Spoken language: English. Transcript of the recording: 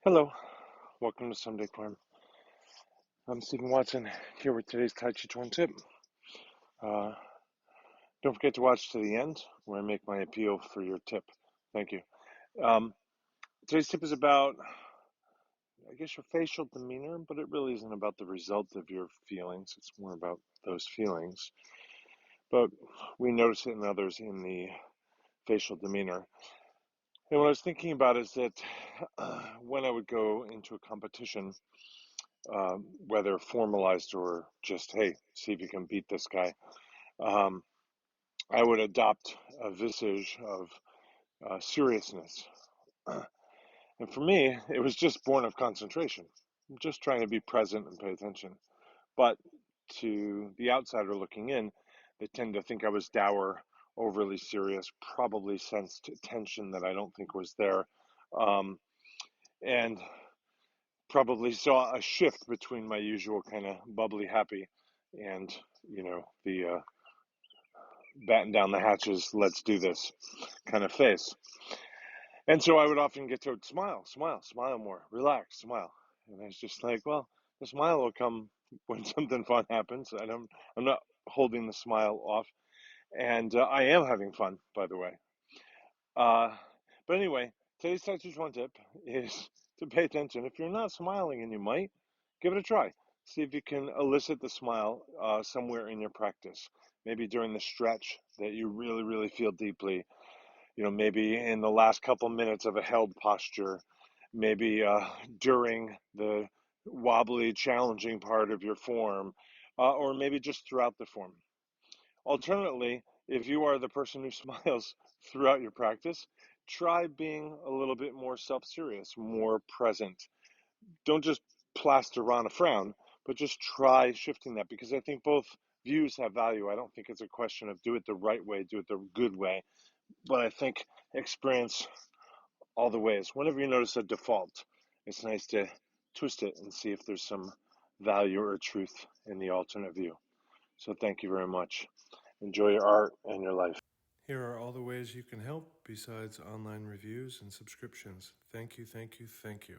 Hello, welcome to Sunday Farm. I'm Stephen Watson here with today's Tàijíquán Tip. Uh, don't forget to watch to the end where I make my appeal for your tip. Thank you. Um, Today's tip is about, I guess, your facial demeanor, but it really isn't about the result of your feelings. It's more about those feelings. But we notice it in others in the facial demeanor. And what I was thinking about is that when I would go into a competition, whether formalized or just, hey, see if you can beat this guy, um, I would adopt a visage of seriousness. And for me, it was just born of concentration, just trying to be present and pay attention. But to the outsider looking in, they tend to think I was dour, overly serious, probably sensed tension that I don't think was there, and probably saw a shift between my usual kind of bubbly, happy, and the batten down the hatches, let's do this kind of face. And so I would often get told, smile, smile, smile more, relax, smile. And I was just like, well, the smile will come when something fun happens. I'm not holding the smile off. And I am having fun, by the way. Uh, but anyway, today's Tàijíquán Tip is to pay attention. If you're not smiling, and you might, give it a try. See if you can elicit the smile somewhere in your practice. Maybe during the stretch that you really, really feel deeply. Maybe in the last couple minutes of a held posture, maybe during the wobbly, challenging part of your form, or maybe just throughout the form. Alternately, if you are the person who smiles throughout your practice, try being a little bit more self-serious, more present. Don't just plaster on a frown, but just try shifting that, because I think both views have value. I don't think it's a question of do it the right way, do it the good way, but I think experience all the ways. Whenever you notice a default, it's nice to twist it and see if there's some value or truth in the alternate view. So thank you very much. Enjoy your art and your life. Here are all the ways you can help besides online reviews and subscriptions. Thank you, thank you, thank you.